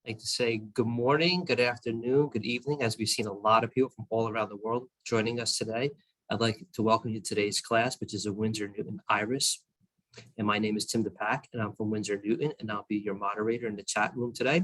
I'd like to say good morning, good afternoon, good evening, as we've seen a lot of people from all around the world joining us today. I'd like to welcome you to today's class, which is a Winsor Newton Iris. And my name is Tim DePack, and I'm from Winsor Newton, and I'll be your moderator in the chat room today.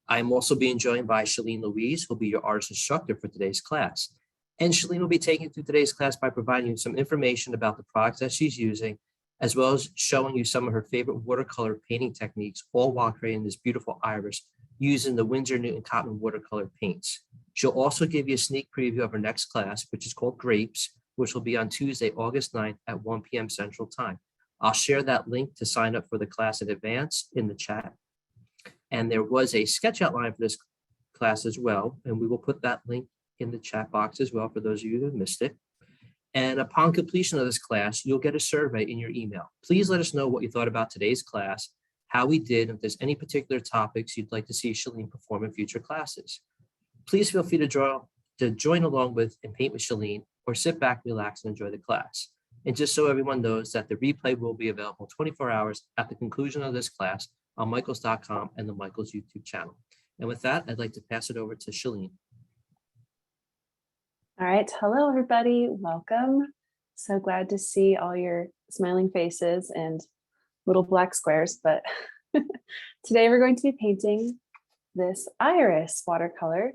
I am also being joined by Shealeen Louise, who'll be your artist instructor for today's class. And Shealeen will be taking you through today's class by providing you some information about the products that she's using, as well as showing you some of her favorite watercolor painting techniques, all while creating this beautiful iris using the Winsor Newton Cotman Watercolor paints. She'll also give you a sneak preview of her next class, which is called Grapes, which will be on Tuesday, August 9th at 1 p.m. Central Time. I'll share that link to sign up for the class in advance in the chat. And there was a sketch outline for this class as well, and we will put that link in the chat box as well for those of you who missed it. And upon completion of this class, you'll get a survey in your email. Please let us know what you thought about today's class, how we did, if there's any particular topics you'd like to see Shealeen perform in future classes. Please feel free to join along with and paint with Shealeen, or sit back, relax, and enjoy the class. And just so everyone knows that the replay will be available 24 hours at the conclusion of this class on michaels.com and the Michaels YouTube channel. And with that, I'd like to pass it over to Shealeen. All right, hello everybody, welcome. So glad to see all your smiling faces and little black squares, but today we're going to be painting this iris watercolor.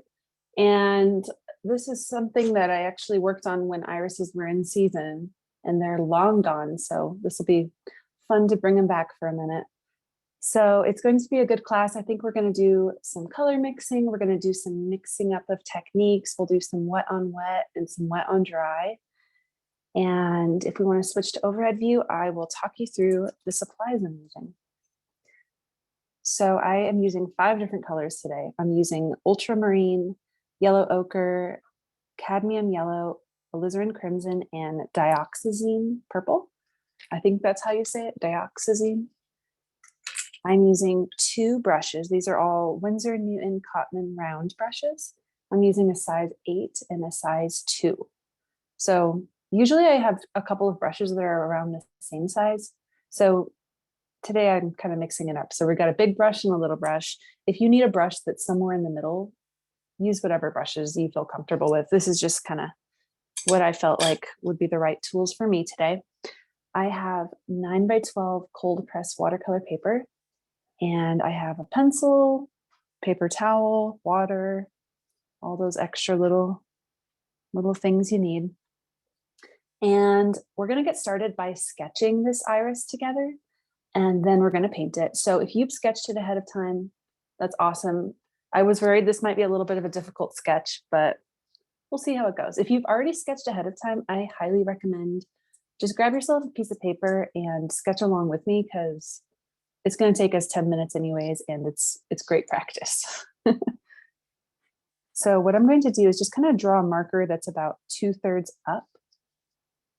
And this is something that I actually worked on when irises were in season, and they're long gone. So this will be fun to bring them back for a minute. So it's going to be a good class. I think we're going to do some color mixing. We're going to do some mixing up of techniques. We'll do some wet on wet and some wet on dry. And if we want to switch to overhead view, I will talk you through the supplies I'm using. So I am using 5 different colors today. I'm using Ultramarine, Yellow Ochre, Cadmium Yellow, Alizarin Crimson, and Dioxazine Purple. I think that's how you say it, Dioxazine. I'm using 2 brushes. These are all Winsor Newton Cotman round brushes. I'm using a size 8 and a size 2. So usually I have a couple of brushes that are around the same size. So today I'm kind of mixing it up. So we've got a big brush and a little brush. If you need a brush that's somewhere in the middle, use whatever brushes you feel comfortable with. This is just kind of what I felt like would be the right tools for me today. I have 9x12 cold pressed watercolor paper, and I have a pencil, paper towel, water, all those extra little things you need. And we're going to get started by sketching this iris together, and then we're going to paint it. So if you've sketched it ahead of time, that's awesome. I was worried this might be a little bit of a difficult sketch, but we'll see how it goes. If you've already sketched ahead of time, I highly recommend just grab yourself a piece of paper and sketch along with me, because it's going to take us 10 minutes anyways, and it's great practice. So what I'm going to do is just kind of draw a marker that's about 2/3 up.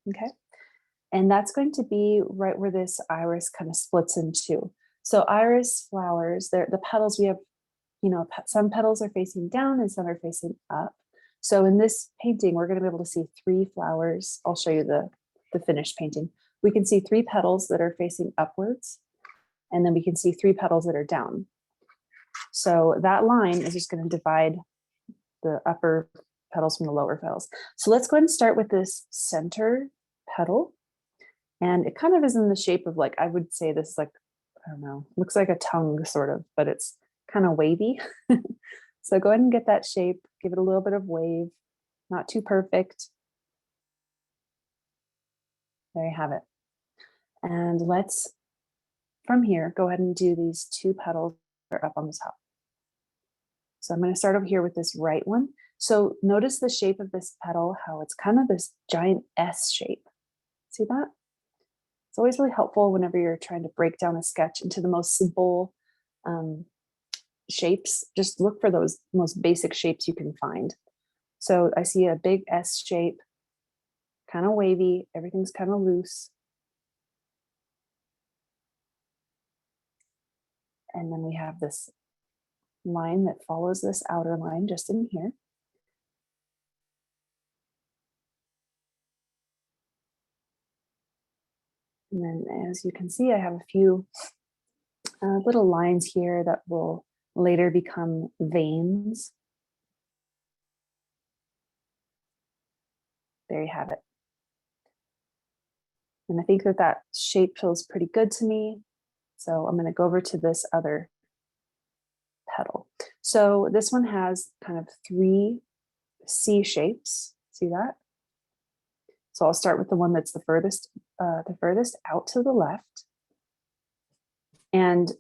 Okay. And that's going to be right where this iris kind of splits in two. So iris flowers, the petals, we have, some petals are facing down and some are facing up. So in this painting, we're going to be able to see 3 flowers. I'll show you the finished painting. We can see 3 petals that are facing upwards, and then we can see 3 petals that are down. So that line is just going to divide the upper petals from the lower petals. So let's go ahead and start with this center petal. And it kind of is in the shape of, like, I would say this is like, I don't know, looks like a tongue sort of, but it's kind of wavy. So go ahead and get that shape, give it a little bit of wave, not too perfect. There you have it. And let's, from here, go ahead and do these 2 petals that are up on the top. So I'm going to start over here with this right one. So notice the shape of this petal, how it's kind of this giant S shape. See that? It's always really helpful whenever you're trying to break down a sketch into the most simple shapes. Just look for those most basic shapes you can find. So I see a big S shape, kind of wavy, everything's kind of loose. And then we have this line that follows this outer line just in here. And then, as you can see, I have a few little lines here that will later become veins. There you have it. And I think that that shape feels pretty good to me. So I'm going to go over to this other petal. So this one has kind of 3 C shapes. See that? So I'll start with the one that's the furthest out to the left. And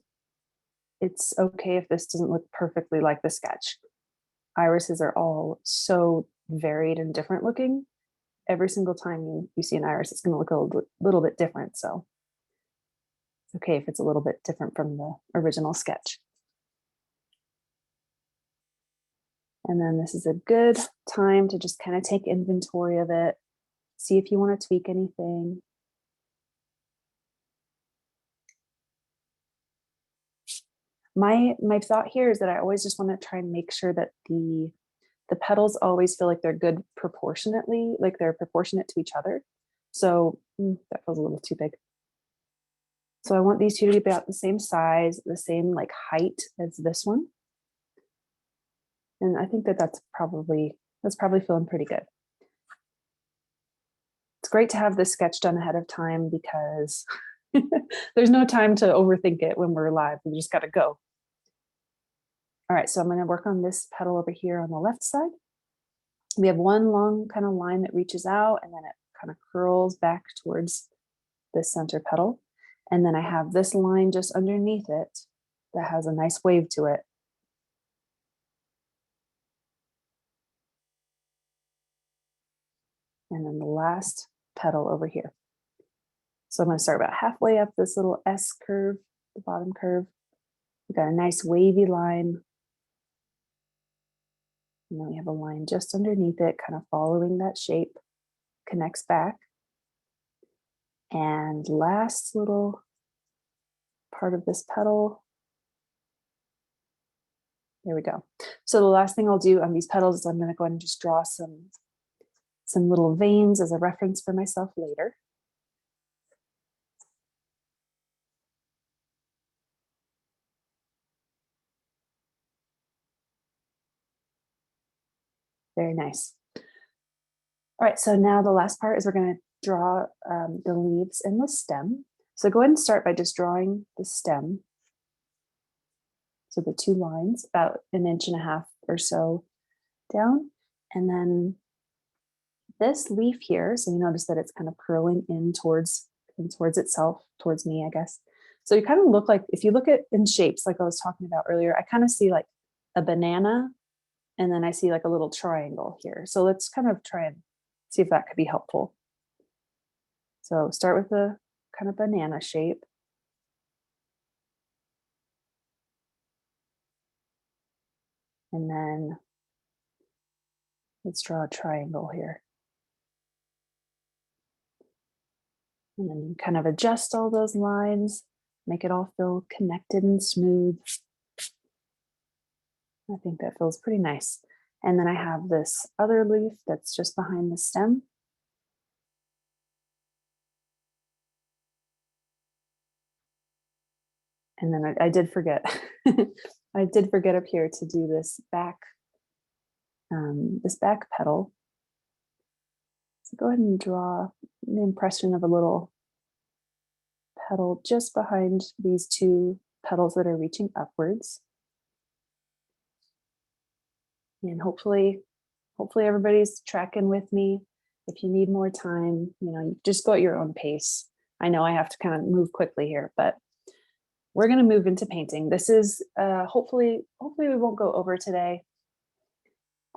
it's okay if this doesn't look perfectly like the sketch. Irises are all so varied and different looking. Every single time you see an iris, it's going to look a little bit different. So it's okay if it's a little bit different from the original sketch. And then this is a good time to just kind of take inventory of it, see if you want to tweak anything. My thought here is that I always just want to try and make sure that the petals always feel like they're good proportionately, like they're proportionate to each other. So that feels a little too big. So I want these two to be about the same size, the same like height as this one. And I think that that's probably feeling pretty good. It's great to have this sketch done ahead of time because there's no time to overthink it when we're live. We just got to go. All right, so I'm going to work on this petal over here on the left side. We have one long kind of line that reaches out and then it kind of curls back towards this center petal. And then I have this line just underneath it that has a nice wave to it. And then the last petal over here. So I'm going to start about halfway up this little S curve, the bottom curve. We've got a nice wavy line. And then we have a line just underneath it, kind of following that shape, connects back. And last little part of this petal. There we go. So the last thing I'll do on these petals is I'm going to go ahead and just draw some little veins as a reference for myself later. Very nice. All right, so now the last part is we're going to draw the leaves and the stem. So go ahead and start by just drawing the stem. So the 2 lines, about 1.5 inches or so down. And then this leaf here, so you notice that it's kind of curling in towards itself, towards me, I guess. So you kind of look like, if you look at in shapes, like I was talking about earlier, I kind of see like a banana, and then I see like a little triangle here. So let's kind of try and see if that could be helpful. So start with the kind of banana shape. And then let's draw a triangle here. And then you kind of adjust all those lines, make it all feel connected and smooth. I think that feels pretty nice. And then I have this other leaf that's just behind the stem. And then I did forget, I did forget up here to do this back petal. So go ahead and draw the impression of a little petal just behind these 2 petals that are reaching upwards. And hopefully everybody's tracking with me. If you need more time, you just go at your own pace. I know I have to kind of move quickly here, but we're going to move into painting. This is hopefully we won't go over today.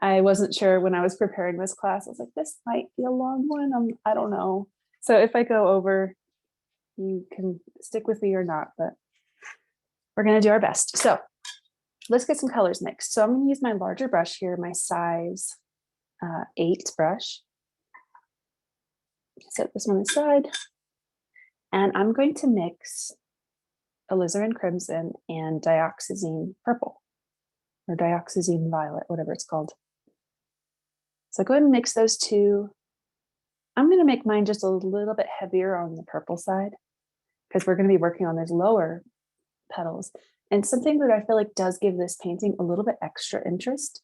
I wasn't sure when I was preparing this class. I was like, this might be a long one. I don't know. So if I go over, you can stick with me or not, but we're going to do our best. So let's get some colors mixed. So I'm going to use my larger brush here, my size 8 brush. Set this one aside. And I'm going to mix Alizarin Crimson and Dioxazine Purple, or Dioxazine Violet, whatever it's called. So go ahead and mix those 2. I'm going to make mine just a little bit heavier on the purple side because we're going to be working on those lower petals. And something that I feel like does give this painting a little bit extra interest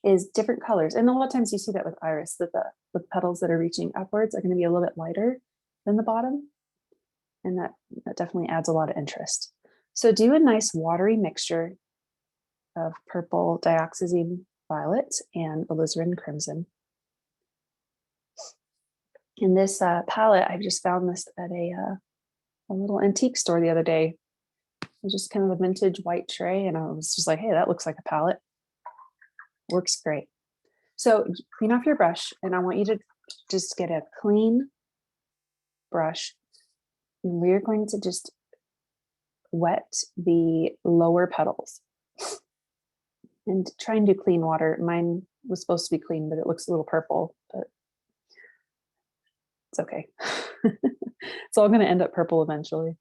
is different colors. And a lot of times you see that with iris, that the petals that are reaching upwards are going to be a little bit lighter than the bottom. And that definitely adds a lot of interest. So do a nice watery mixture of purple Dioxazine violet and Alizarin Crimson. In this palette, I just found this at a little antique store the other day. It was just kind of a vintage white tray, and I was just like, hey, that looks like a palette. Works great. So clean off your brush, and I want you to just get a clean brush, and we're going to just wet the lower petals. And try and do clean water. Mine was supposed to be clean, but it looks a little purple, but it's okay. It's all going to end up purple eventually.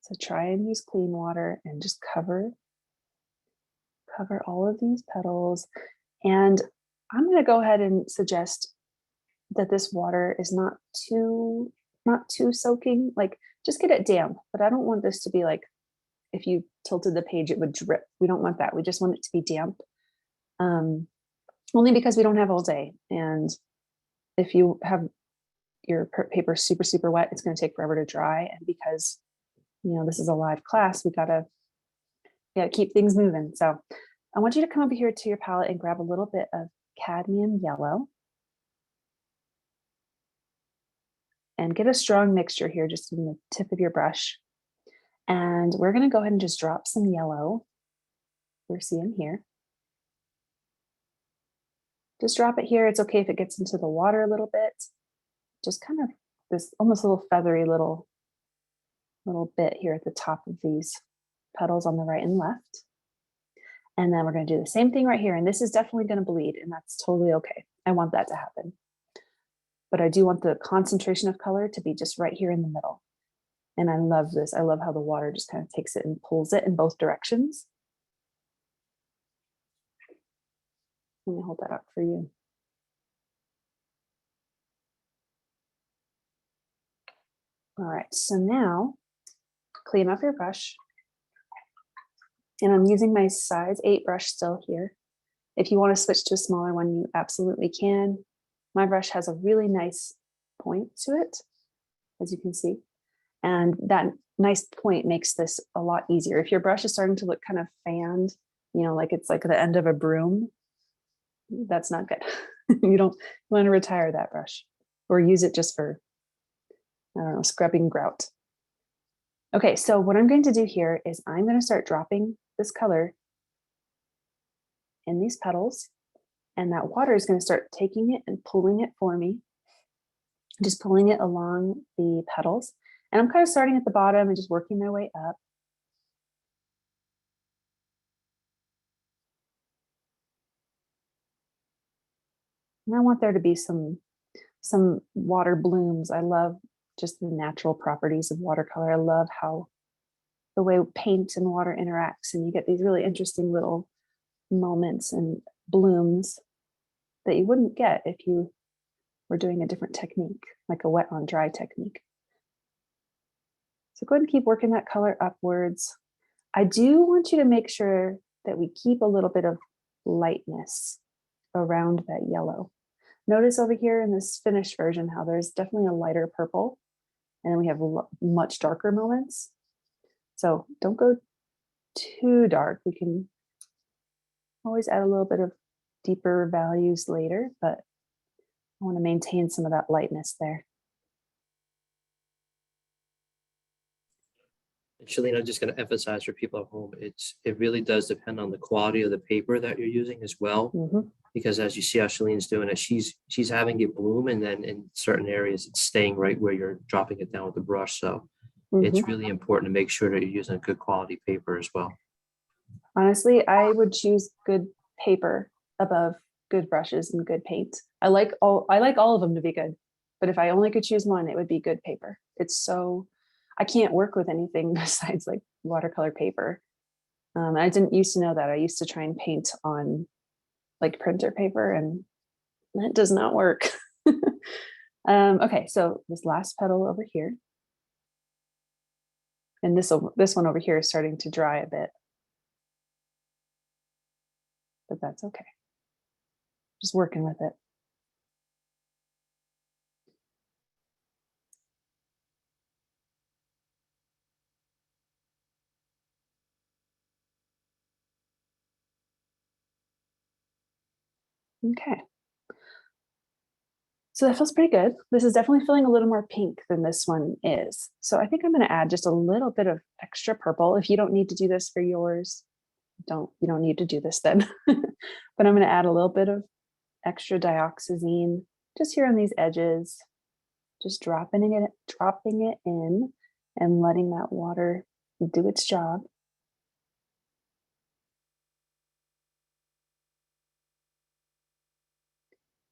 So try and use clean water and just cover all of these petals. And I'm going to go ahead and suggest that this water is not too soaking. Like, just get it damp, but I don't want this to be like, if you tilted the page, it would drip. We don't want that. We just want it to be damp. Only because we don't have all day. And if you have your paper super, super wet, it's going to take forever to dry. And because, this is a live class, we gotta keep things moving. So I want you to come over here to your palette and grab a little bit of cadmium yellow. And get a strong mixture here, just in the tip of your brush. And we're going to go ahead and just drop some yellow. We're seeing here. Just drop it here. It's okay if it gets into the water a little bit. Just kind of this almost little feathery little bit here at the top of these petals on the right and left. And then we're going to do the same thing right here. And this is definitely going to bleed, and that's totally okay. I want that to happen. But I do want the concentration of color to be just right here in the middle. And I love this. I love how the water just kind of takes it and pulls it in both directions. Let me hold that up for you. All right, so now clean off your brush. And I'm using my size 8 brush still here. If you want to switch to a smaller one, you absolutely can. My brush has a really nice point to it, as you can see. And that nice point makes this a lot easier. If your brush is starting to look kind of fanned, like it's like the end of a broom, that's not good. You want to retire that brush or use it just for, I don't know, scrubbing grout. Okay, so what I'm going to do here is I'm going to start dropping this color in these petals, and that water is going to start taking it and pulling it for me, just pulling it along the petals. And I'm kind of starting at the bottom and just working my way up. And I want there to be some water blooms. I love just the natural properties of watercolor. I love how the way paint and water interacts, and you get these really interesting little moments and blooms that you wouldn't get if you were doing a different technique, like a wet on dry technique. So go ahead and keep working that color upwards. I do want you to make sure that we keep a little bit of lightness around that yellow. Notice over here in this finished version how there's definitely a lighter purple, and then we have much darker moments. So don't go too dark. We can always add a little bit of deeper values later, but I want to maintain some of that lightness there. Shealeen, I'm just going to emphasize for people at home, it really does depend on the quality of the paper that you're using as well. Because as you see how Shealeen's doing it, she's having it bloom, and then in certain areas it's staying right where you're dropping it down with the brush. So it's really important to make sure that you're using a good quality paper as well. Honestly, I would choose good paper above good brushes and good paint. I like all of them to be good, but if I only could choose one, it would be good paper. I can't work with anything besides like watercolor paper. I didn't used to know that. I used to try and paint on like printer paper, and that does not work. Okay, so this last petal over here, And this one over here is starting to dry a bit. But that's okay. Just working with it. Okay. So that feels pretty good. This is definitely feeling a little more pink than this one is. So I think I'm going to add just a little bit of extra purple. If you don't need to do this for yours, you don't need to do this then. But I'm going to add a little bit of extra dioxazine just here on these edges, just dropping it in and letting that water do its job.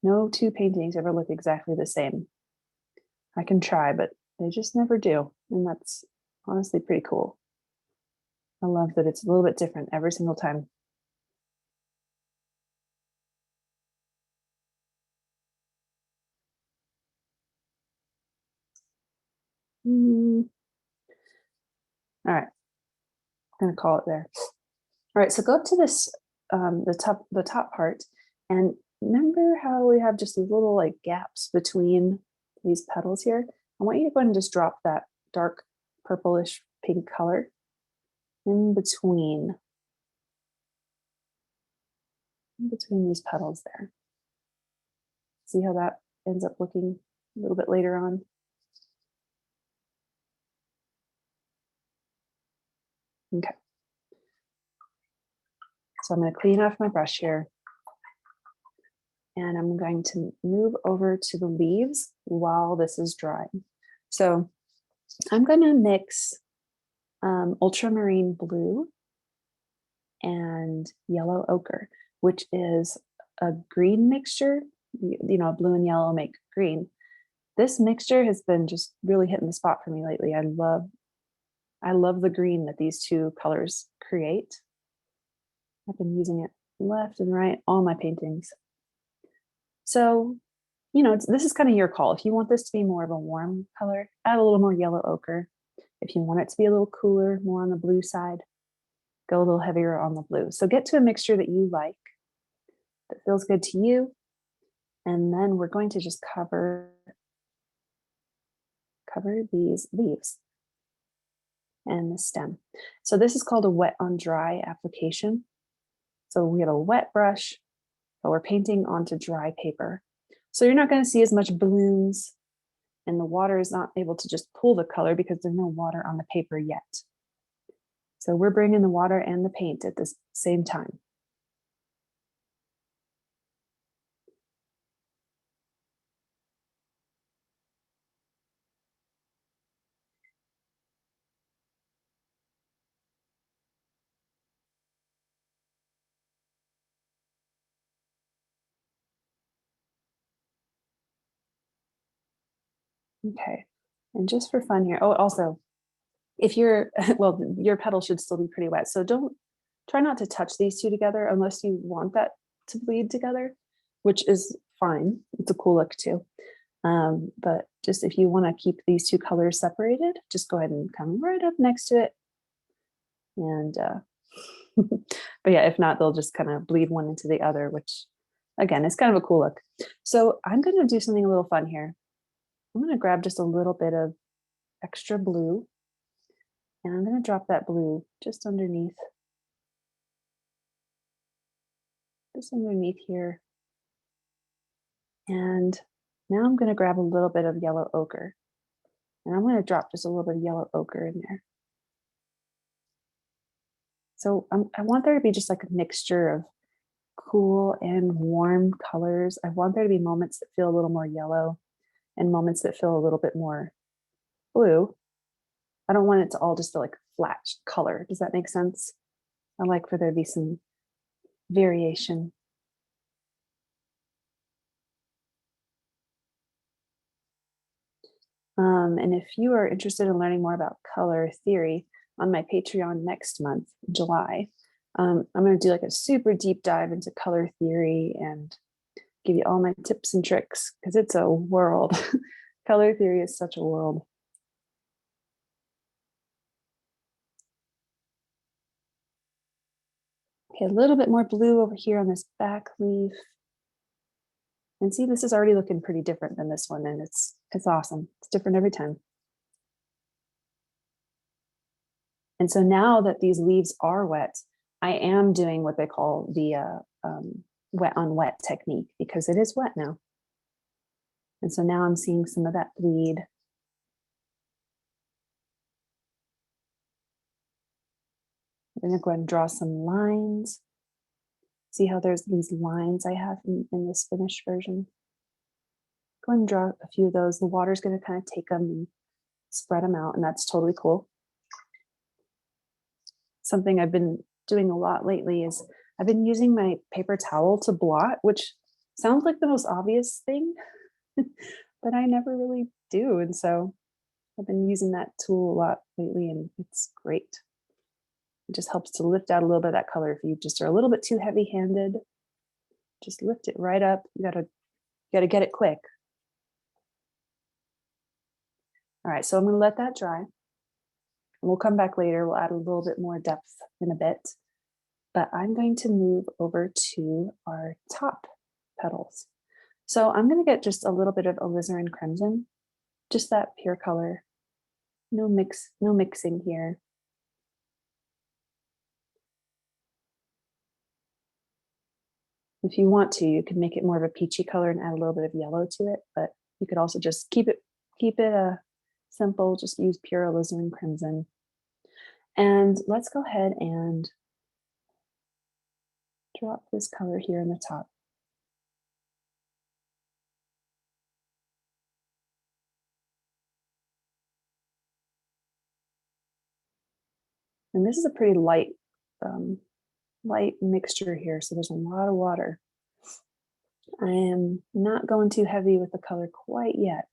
No two paintings ever look exactly the same. I can try, but they just never do. And that's honestly pretty cool. I love that it's a little bit different every single time. All right, I'm gonna call it there. All right, so go up to this, the top part, and remember how we have just these little like gaps between these petals here? I want you to go ahead and just drop that dark purplish pink color in between these petals there. See how that ends up looking a little bit later on? Okay. So I'm going to clean off my brush here. And I'm going to move over to the leaves while this is drying. So I'm going to mix ultramarine blue and yellow ochre, which is a green mixture. You know, blue and yellow make green. This mixture has been just really hitting the spot for me lately. I love the green that these two colors create. I've been using it left and right, all my paintings. So, you know, this is kind of your call. If you want this to be more of a warm color, add a little more yellow ochre. If you want it to be a little cooler, more on the blue side, go a little heavier on the blue. So get to a mixture that you like, that feels good to you. And then we're going to just cover these leaves and the stem. So this is called a wet on dry application. So we have a wet brush, but we're painting onto dry paper. So you're not going to see as much balloons, and the water is not able to just pull the color because there's no water on the paper yet. So we're bringing the water and the paint at the same time. Okay, and just for fun here, oh, also, if you're, well, your petal should still be pretty wet, so try not to touch these two together unless you want that to bleed together, which is fine. It's a cool look too. But just if you want to keep these two colors separated, just go ahead and come right up next to it. And, but yeah, if not, they'll just kind of bleed one into the other, which again, is kind of a cool look. So I'm going to do something a little fun here. I'm going to grab just a little bit of extra blue, and I'm going to drop that blue just underneath here. And now I'm going to grab a little bit of yellow ochre, and I'm going to drop just a little bit of yellow ochre in there. So I want there to be just like a mixture of cool and warm colors. I want there to be moments that feel a little more yellow and moments that feel a little bit more blue. I don't want it to all just feel like flat color. Does that make sense? I like for there to be some variation. And if you are interested in learning more about color theory, on my Patreon next month, July, I'm going to do like a super deep dive into color theory and give you all my tips and tricks, because it's a world. Color theory is such a world. Okay, a little bit more blue over here on this back leaf. And see, this is already looking pretty different than this one, and it's awesome. It's different every time. And so now that these leaves are wet, I am doing what they call the wet on wet technique, because it is wet now. And so now I'm seeing some of that bleed. I'm going to go ahead and draw some lines. See how there's these lines I have in this finished version? Go ahead and draw a few of those. The water's going to kind of take them and spread them out, and that's totally cool. Something I've been doing a lot lately is I've been using my paper towel to blot, which sounds like the most obvious thing, but I never really do. And so I've been using that tool a lot lately, and it's great. It just helps to lift out a little bit of that color. If you just are a little bit too heavy-handed, just lift it right up. You gotta get it quick. All right, so I'm gonna let that dry. We'll come back later. We'll add a little bit more depth in a bit. But I'm going to move over to our top petals. So I'm going to get just a little bit of Alizarin Crimson, just that pure color. No mixing here. If you want to, you can make it more of a peachy color and add a little bit of yellow to it, but you could also just keep it simple, just use pure Alizarin Crimson. And let's go ahead and drop this color here in the top. And this is a pretty light mixture here, so there's a lot of water. I am not going too heavy with the color quite yet.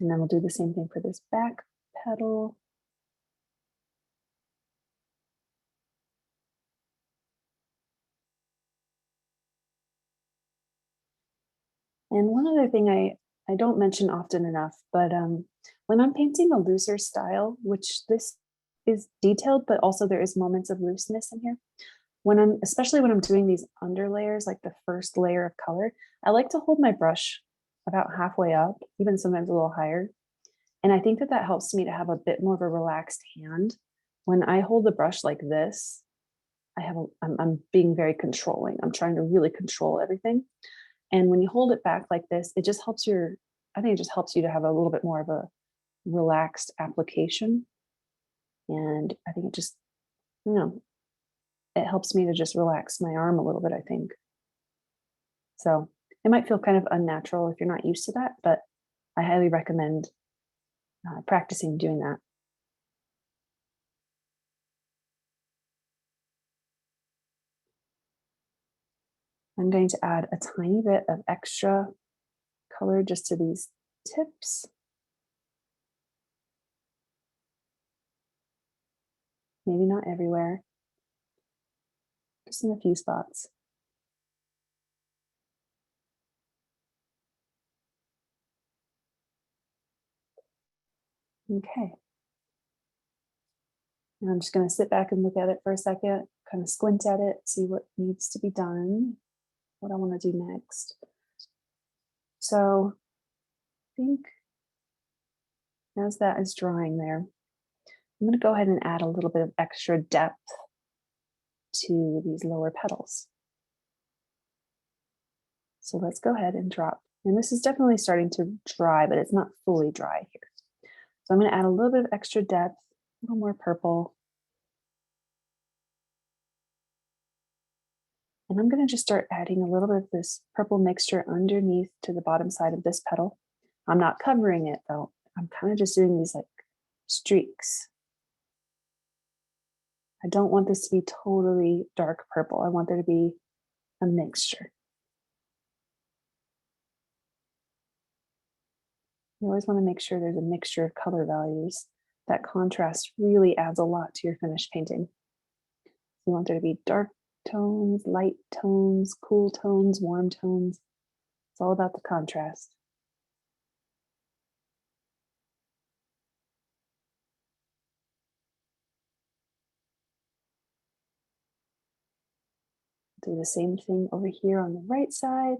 And then we'll do the same thing for this back petal. And one other thing I don't mention often enough, but when I'm painting a looser style, which this is detailed, but also there is moments of looseness in here. Especially when I'm doing these underlayers, like the first layer of color, I like to hold my brush about halfway up, even sometimes a little higher. And I think that helps me to have a bit more of a relaxed hand. When I hold the brush like this, I'm being very controlling. I'm trying to really control everything. And when you hold it back like this, it just helps I think it just helps you to have a little bit more of a relaxed application. And I think it just, it helps me to just relax my arm a little bit, I think. So it might feel kind of unnatural if you're not used to that, but I highly recommend practicing doing that. I'm going to add a tiny bit of extra color just to these tips. Maybe not everywhere, just in a few spots. Okay. And I'm just going to sit back and look at it for a second, kind of squint at it, see what needs to be done, what I want to do next. So I think as that is drying there, I'm going to go ahead and add a little bit of extra depth to these lower petals. So let's go ahead and drop. And this is definitely starting to dry, but it's not fully dry here. So I'm going to add a little bit of extra depth, a little more purple. And I'm going to just start adding a little bit of this purple mixture underneath to the bottom side of this petal. I'm not covering it though. I'm kind of just doing these like streaks. I don't want this to be totally dark purple. I want there to be a mixture. You always want to make sure there's a mixture of color values. That contrast really adds a lot to your finished painting. You want there to be dark tones, light tones, cool tones, warm tones. It's all about the contrast. Do the same thing over here on the right side.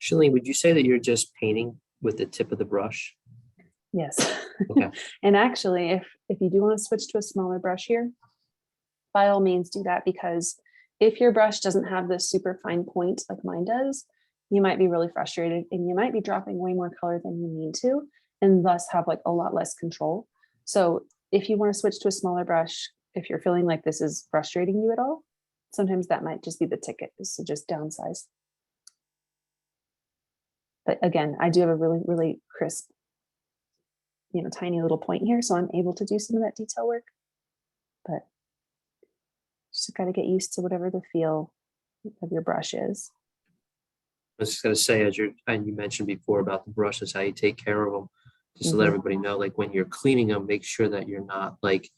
Shealeen, would you say that you're just painting with the tip of the brush? Yes. Okay. And actually, if you do want to switch to a smaller brush here, by all means do that, because if your brush doesn't have this super fine point like mine does, you might be really frustrated and you might be dropping way more color than you need to, and thus have like a lot less control. So if you want to switch to a smaller brush, if you're feeling like this is frustrating you at all, sometimes that might just be the ticket, is to just downsize. But again, I do have a really, really crisp, tiny little point here, so I'm able to do some of that detail work. But just got to get used to whatever the feel of your brush is. I was just gonna say, and you mentioned before about the brushes, how you take care of them, just to let everybody know, like when you're cleaning them, make sure that you're not like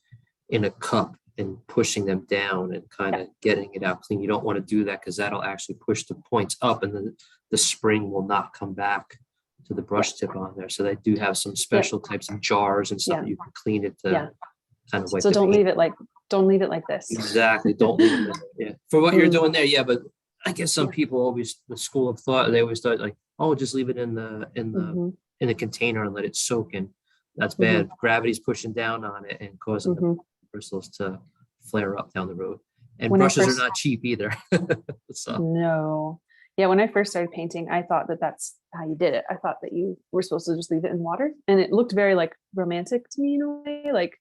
in a cup and pushing them down and kind of getting it out clean. You don't want to do that because that'll actually push the points up, and then the spring will not come back to the brush tip on there. So they do have some special types of jars and stuff that you can clean it to kind of wipe. So don't leave it like this. Exactly. Don't leave it there. Yeah. For what you're doing there, yeah, but I guess some people always, the school of thought, they always thought like, oh, just leave it in the container and let it soak in. That's bad. Gravity's pushing down on it and causing the bristles to flare up down the road. And brushes are not cheap either. So. No. Yeah, when I first started painting, I thought that that's how you did it. I thought that you were supposed to just leave it in water, and it looked very like romantic to me in a way. Like,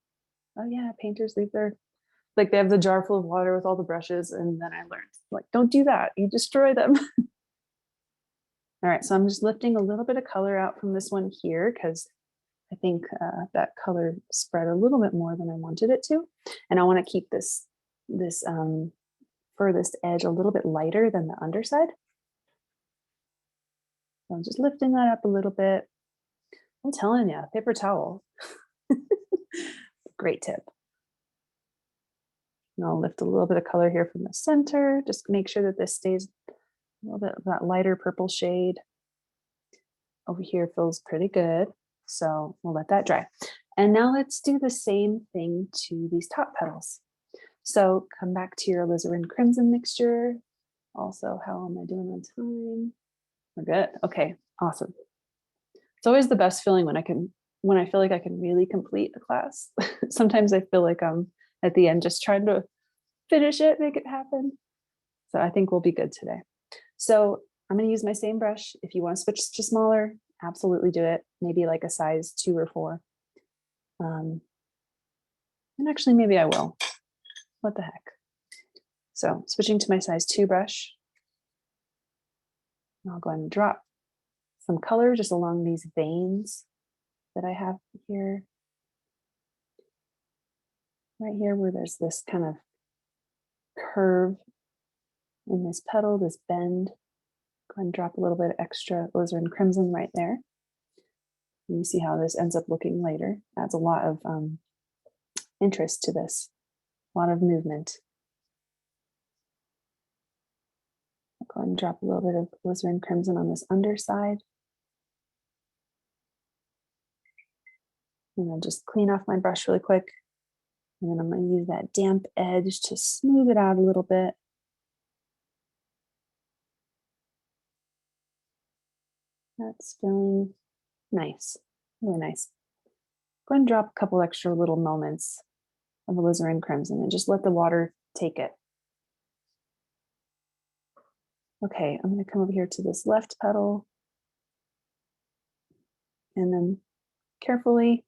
oh yeah, painters leave their, like they have the jar full of water with all the brushes, and then I learned like, don't do that. You destroy them. All right, so I'm just lifting a little bit of color out from this one here because I think that color spread a little bit more than I wanted it to, and I want to keep this furthest edge a little bit lighter than the underside. So I'm just lifting that up a little bit. I'm telling you, paper towel. Great tip. And I'll lift a little bit of color here from the center. Just make sure that this stays a little bit of that lighter purple shade. Over here feels pretty good. So we'll let that dry. And now let's do the same thing to these top petals. So come back to your Alizarin Crimson mixture. Also, how am I doing on time? We're good. Okay, awesome. It's always the best feeling when I feel like I can really complete a class. Sometimes I feel like I'm at the end just trying to finish it, make it happen. So I think we'll be good today. So I'm going to use my same brush. If you want to switch to smaller, absolutely do it. Maybe like a size 2 or 4. And actually, maybe I will. What the heck? So switching to my size 2 brush. I'll go ahead and drop some color just along these veins that I have here. Right here where there's this kind of curve in this petal, this bend. Go ahead and drop a little bit of extra Alizarin Crimson right there. And you see how this ends up looking later. Adds a lot of interest to this, a lot of movement. I'll go ahead and drop a little bit of Alizarin Crimson on this underside. And then just clean off my brush really quick. And then I'm going to use that damp edge to smooth it out a little bit. That's feeling nice, really nice. Go ahead and drop a couple extra little moments of Alizarin Crimson and just let the water take it. Okay, I'm going to come over here to this left petal. And then carefully,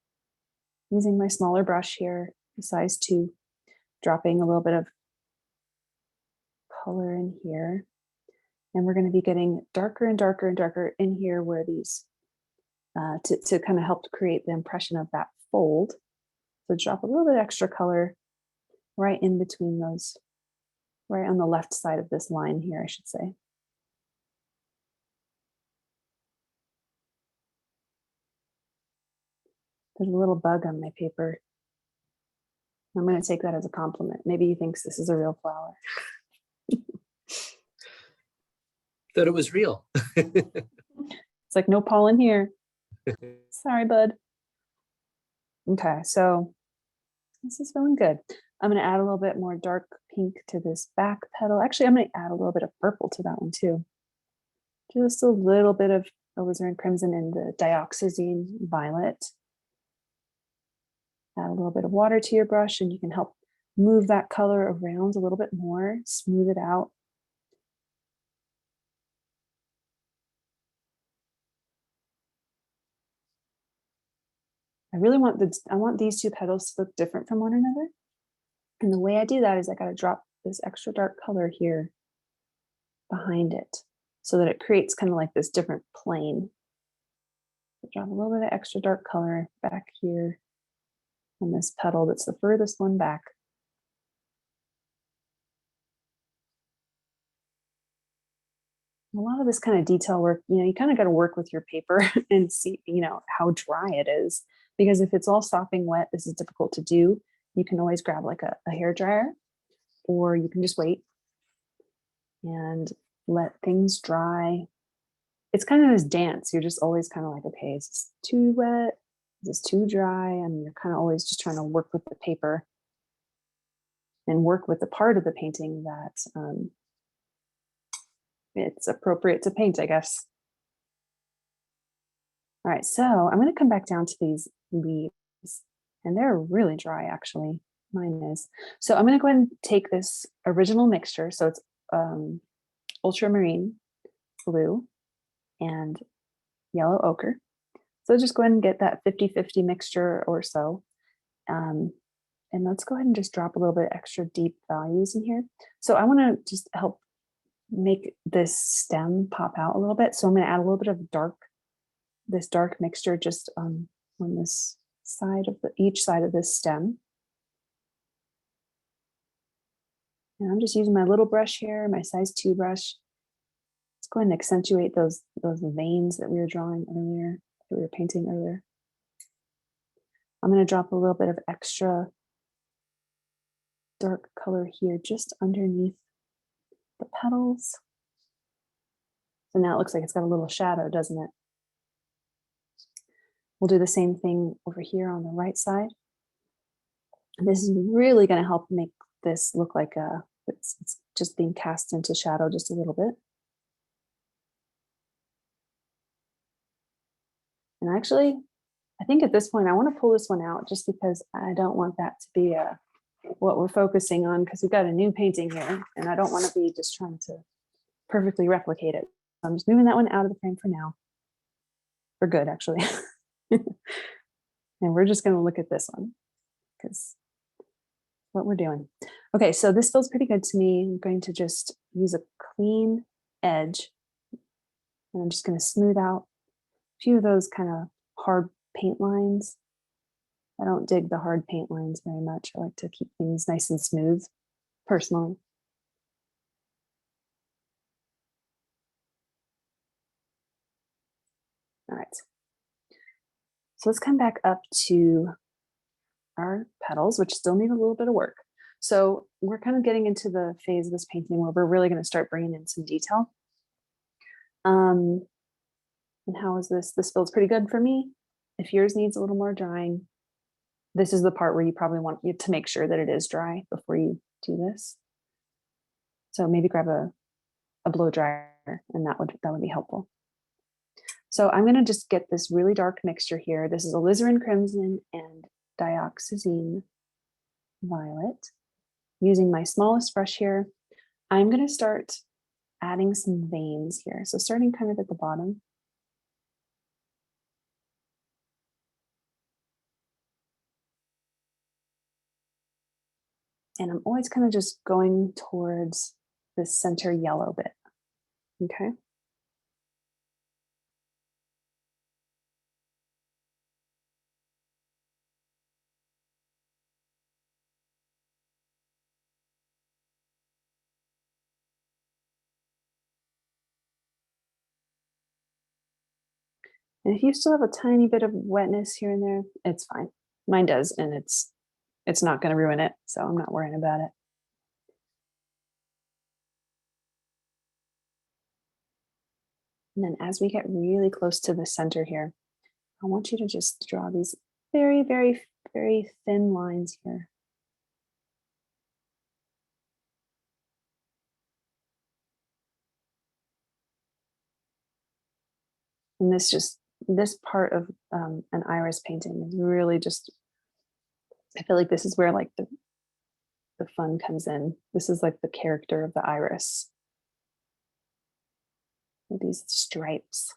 using my smaller brush here, the size 2, dropping a little bit of color in here. And we're going to be getting darker and darker and darker in here where these, to kind of help to create the impression of that fold. So drop a little bit extra color right in between those, right on the left side of this line here, I should say. There's a little bug on my paper. I'm going to take that as a compliment. Maybe he thinks this is a real flower. Thought it was real. It's like no pollen here. Sorry, bud. Okay, so this is feeling good. I'm going to add a little bit more dark pink to this back petal. Actually, I'm going to add a little bit of purple to that one too. Just a little bit of Alizarin Crimson and the Dioxazine Violet. Add a little bit of water to your brush and you can help move that color around a little bit more, smooth it out. I really want I want these two petals to look different from one another. And the way I do that is I got to drop this extra dark color here behind it so that it creates kind of like this different plane. So drop a little bit of extra dark color back here on this petal that's the furthest one back. A lot of this kind of detail work, you kind of got to work with your paper and see, how dry it is. Because if it's all sopping wet, this is difficult to do. You can always grab like a hair dryer, or you can just wait and let things dry. It's kind of this dance. You're just always kind of like, okay, is this too wet? Is this too dry? And you're kind of always just trying to work with the paper and work with the part of the painting that it's appropriate to paint, I guess. All right, so I'm going to come back down to these leaves, and they're really dry, actually. Mine is. So I'm going to go ahead and take this original mixture. So it's ultramarine blue and yellow ochre. So just go ahead and get that 50-50 mixture or so. And let's go ahead and just drop a little bit extra deep values in here. So I want to just help make this stem pop out a little bit. So I'm going to add a little bit of this dark mixture just on this side of each side of this stem. And I'm just using my little brush here, my size 2 brush. Let's go ahead and accentuate those veins that we were drawing earlier, that we were painting earlier. I'm going to drop a little bit of extra dark color here just underneath the petals. So now it looks like it's got a little shadow, doesn't it? We'll do the same thing over here on the right side. This is really going to help make this look like it's just being cast into shadow just a little bit. And actually, I think at this point, I want to pull this one out just because I don't want that to be what we're focusing on, because we've got a new painting here and I don't want to be just trying to perfectly replicate it. So I'm just moving that one out of the frame for now. For good, actually. And we're just going to look at this one because what we're doing. Okay, so this feels pretty good to me. I'm going to just use a clean edge and I'm just going to smooth out a few of those kind of hard paint lines. I don't dig the hard paint lines very much. I like to keep things nice and smooth, personally. All right. So let's come back up to our petals, which still need a little bit of work. So we're kind of getting into the phase of this painting where we're really going to start bringing in some detail. And how is this? This feels pretty good for me. If yours needs a little more drying, this is the part where you probably want you to make sure that it is dry before you do this. So maybe grab a blow dryer and that would be helpful. So I'm going to just get this really dark mixture here. This is Alizarin Crimson and Dioxazine Violet. Using my smallest brush here, I'm going to start adding some veins here. So starting kind of at the bottom. And I'm always kind of just going towards this center yellow bit. Okay. And if you still have a tiny bit of wetness here and there, it's fine. Mine does, and it's not going to ruin it, so I'm not worrying about it. And then as we get really close to the center here, I want you to just draw these very, very, very thin lines here. And this part of an iris painting is really just, I feel like this is where like the fun comes in. This is like the character of the iris. With these stripes.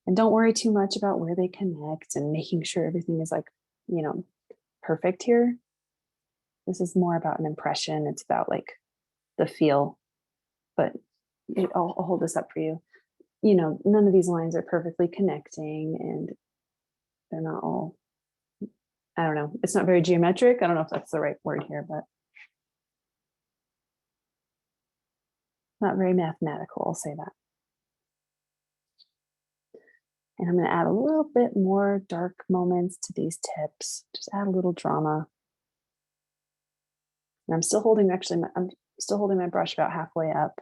And don't worry too much about where they connect and making sure everything is like, perfect here. This is more about an impression. It's about like the feel, but I'll hold this up for you. None of these lines are perfectly connecting and they're not all, I don't know. It's not very geometric. I don't know if that's the right word here, but not very mathematical. I'll say that. And I'm going to add a little bit more dark moments to these tips. Just add a little drama. And I'm still holding my brush about halfway up.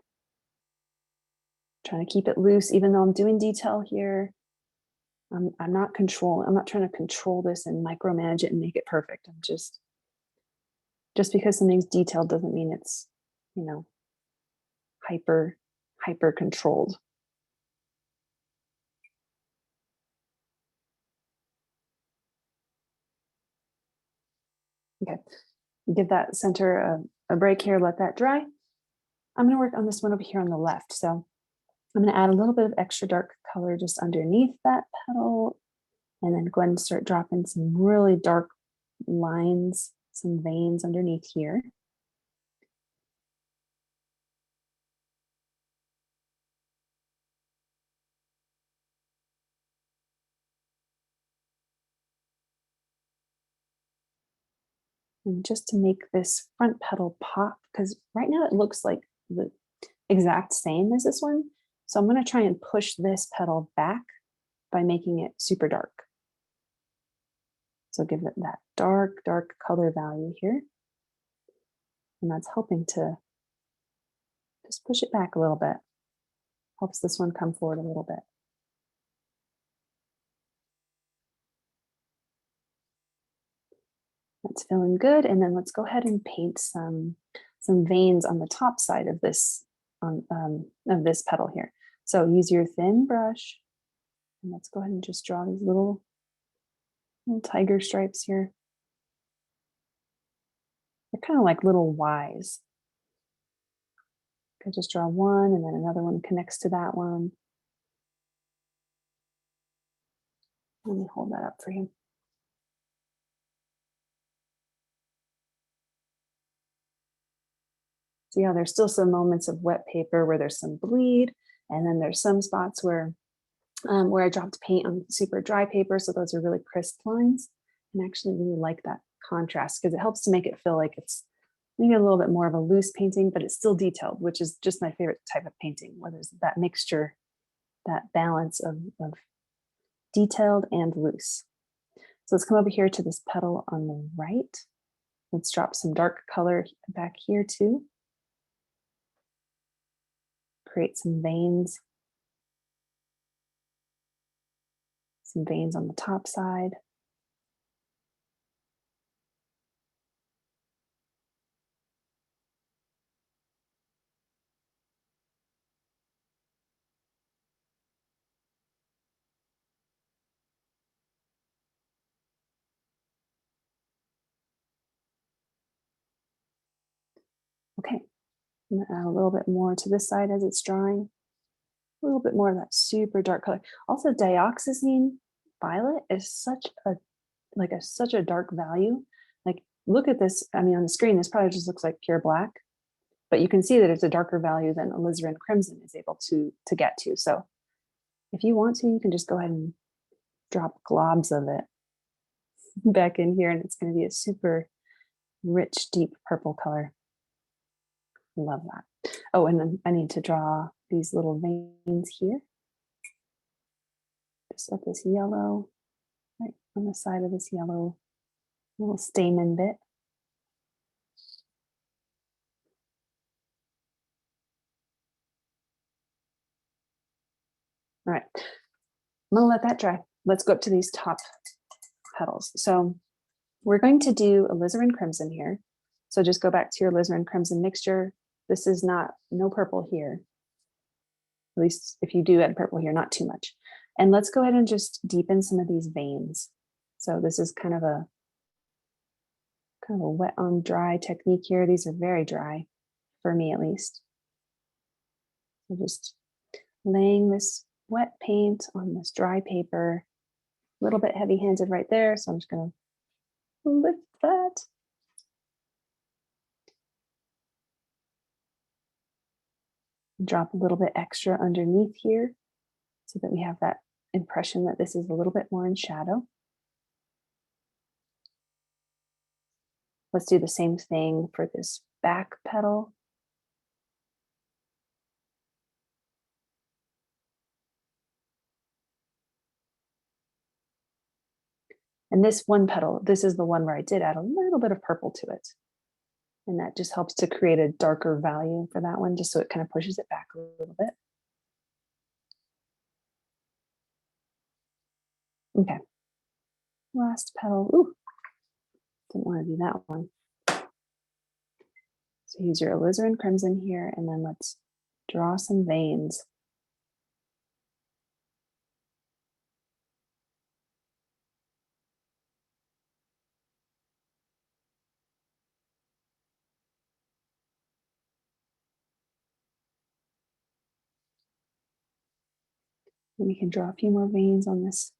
Trying to keep it loose, even though I'm doing detail here. I'm not trying to control this and micromanage it and make it perfect. I'm just because something's detailed doesn't mean it's, hyper controlled. Okay, give that center a break here, let that dry. I'm going to work on this one over here on the left. So I'm going to add a little bit of extra dark color just underneath that petal, and then go ahead and start dropping some really dark lines, some veins underneath here. And just to make this front petal pop, because right now it looks like the exact same as this one. So I'm going to try and push this petal back by making it super dark. So give it that dark, dark color value here. And that's helping to just push it back a little bit. Helps this one come forward a little bit. That's feeling good. And then let's go ahead and paint some veins on the top side of this of this petal here. So use your thin brush, and let's go ahead and just draw these little tiger stripes here. They're kind of like little Ys. I just draw one, and then another one connects to that one. Let me hold that up for you. See how there's still some moments of wet paper where there's some bleed, and then there's some spots where I dropped paint on super dry paper, so those are really crisp lines. And I actually really like that contrast because it helps to make it feel like it's maybe a little bit more of a loose painting, but it's still detailed, which is just my favorite type of painting, where there's that mixture, that balance of detailed and loose. So let's come over here to this petal on the right. Let's drop some dark color back here too. Create some veins. Some veins on the top side. Okay, I'm gonna add a little bit more to this side as it's drying. A little bit more of that super dark color. Also, dioxazine violet is such a dark value. Like, look at this. I mean, on the screen, this probably just looks like pure black, but you can see that it's a darker value than Alizarin Crimson is able to get to. So if you want to, you can just go ahead and drop globs of it back in here, and it's going to be a super rich, deep purple color. Love that. Oh, and then I need to draw these little veins here. Just let this yellow right on the side of this yellow little stamen bit. All right, I'm gonna let that dry. Let's go up to these top petals. So we're going to do Alizarin Crimson here. So just go back to your Alizarin Crimson mixture. This is no purple here. At least if you do add purple here, not too much. And let's go ahead and just deepen some of these veins. So this is kind of a wet on dry technique here. These are very dry, for me at least. So just laying this wet paint on this dry paper, a little bit heavy-handed right there. So I'm just gonna lift that. Drop a little bit extra underneath here so that we have that impression that this is a little bit more in shadow. Let's do the same thing for this back petal. And this one petal, this is the one where I did add a little bit of purple to it. And that just helps to create a darker value for that one, just so it kind of pushes it back a little bit. Okay. Last petal. Ooh, didn't want to do that one. So use your Alizarin Crimson here, and then let's draw some veins. And we can draw a few more veins on this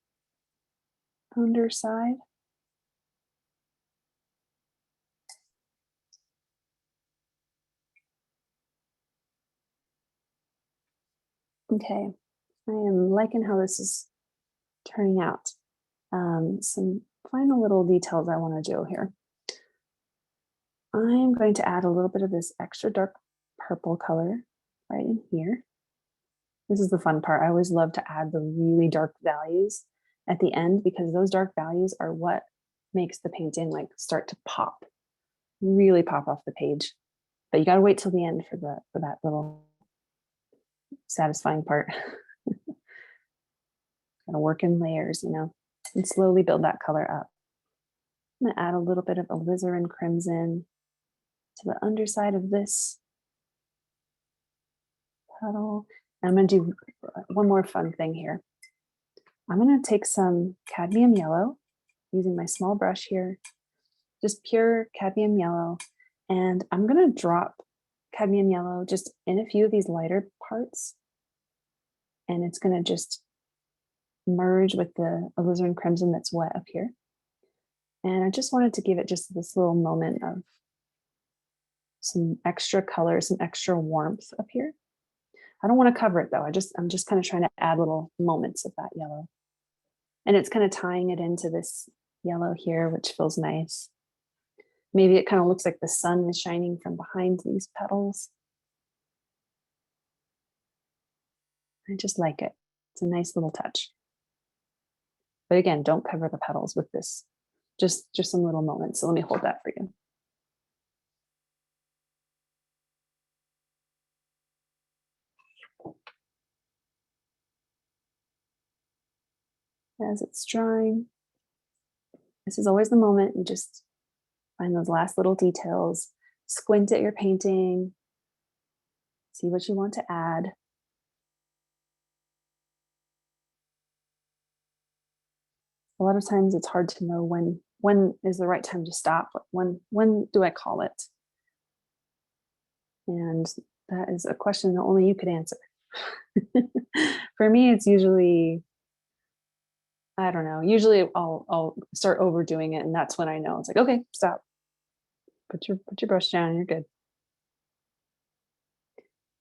underside. Okay, I am liking how this is turning out. Some final little details I want to do here. I'm going to add a little bit of this extra dark purple color right in here. This is the fun part. I always love to add the really dark values at the end, because those dark values are what makes the painting like start to pop, really pop off the page. But you got to wait till the end for that little satisfying part. Gotta work in layers, and slowly build that color up. I'm gonna add a little bit of Alizarin Crimson to the underside of this petal. And I'm gonna do one more fun thing here. I'm gonna take some cadmium yellow using my small brush here, just pure cadmium yellow. And I'm gonna drop cadmium yellow just in a few of these lighter parts. And it's gonna just merge with the Alizarin Crimson that's wet up here. And I just wanted to give it just this little moment of some extra color, some extra warmth up here. I don't want to cover it though. I'm just kind of trying to add little moments of that yellow. And it's kind of tying it into this yellow here, which feels nice. Maybe it kind of looks like the sun is shining from behind these petals. I just like it. It's a nice little touch. But again, don't cover the petals with this, just some little moments. So let me hold that for you. As it's drying, this is always the moment you just find those last little details, squint at your painting, see what you want to add. A lot of times it's hard to know when is the right time to stop. When do I call it? And that is a question that only you could answer. For me, it's usually, I don't know. Usually I'll start overdoing it, and that's when I know it's like, okay, stop. Put your brush down, you're good.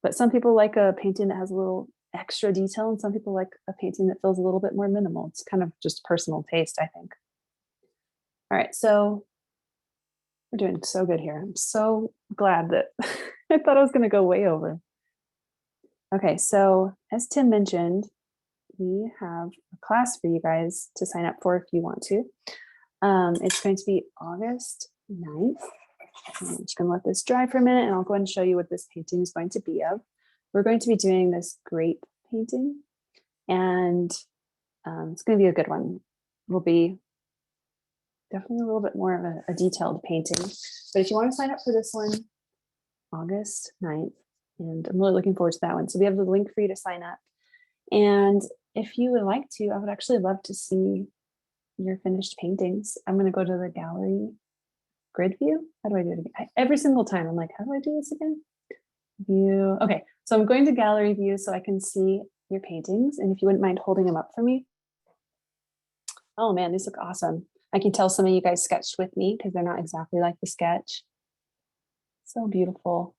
But some people like a painting that has a little extra detail, and some people like a painting that feels a little bit more minimal. It's kind of just personal taste, I think. All right, so we're doing so good here. I'm so glad that I thought I was going to go way over. Okay, so as Tim mentioned, we have a class for you guys to sign up for if you want to. It's going to be August 9th. I'm just going to let this dry for a minute and I'll go ahead and show you what this painting is going to be of. We're going to be doing this grape painting, and it's going to be a good one. It'll be definitely a little bit more of a detailed painting. But if you want to sign up for this one, August 9th, and I'm really looking forward to that one. So we have the link for you to sign up. And if you would like to, I would actually love to see your finished paintings. I'm going to go to the gallery grid view. How do I do it again? Every single time I'm like, how do I do this again? View. Okay, so I'm going to gallery view so I can see your paintings. And if you wouldn't mind holding them up for me. Oh man, these look awesome. I can tell some of you guys sketched with me because they're not exactly like the sketch. So beautiful.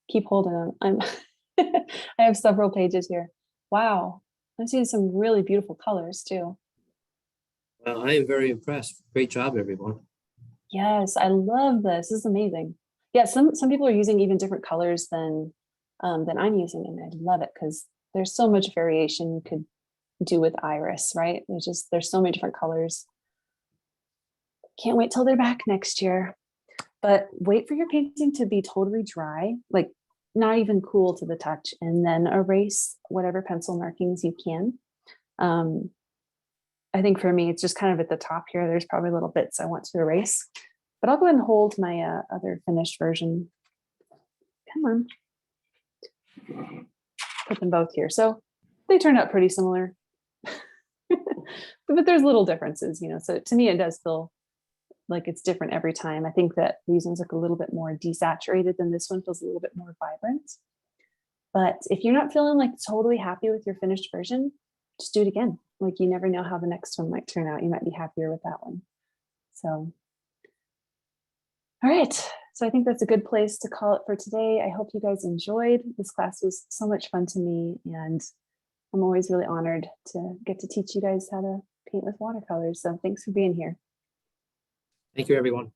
Keep holding them. I have several pages here. Wow, I'm seeing some really beautiful colors too. Well, I am very impressed. Great job, everyone. Yes, I love this. This is amazing. Yeah, some people are using even different colors than I'm using, and I love it because there's so much variation you could do with iris, right? There's so many different colors. Can't wait till they're back next year. But wait for your painting to be totally dry, like not even cool to the touch, and then erase whatever pencil markings you can. I think for me, it's just kind of at the top here. There's probably little bits I want to erase, but I'll go ahead and hold my other finished version. Come on. Put them both here. So they turned out pretty similar, but there's little differences, so to me, it does feel like it's different every time. I think that these ones look a little bit more desaturated than this one feels a little bit more vibrant. But if you're not feeling like totally happy with your finished version, just do it again. Like you never know how the next one might turn out. You might be happier with that one. So, all right. So I think that's a good place to call it for today. I hope you guys enjoyed. This class was so much fun to me, and I'm always really honored to get to teach you guys how to paint with watercolors. So thanks for being here. Thank you, everyone.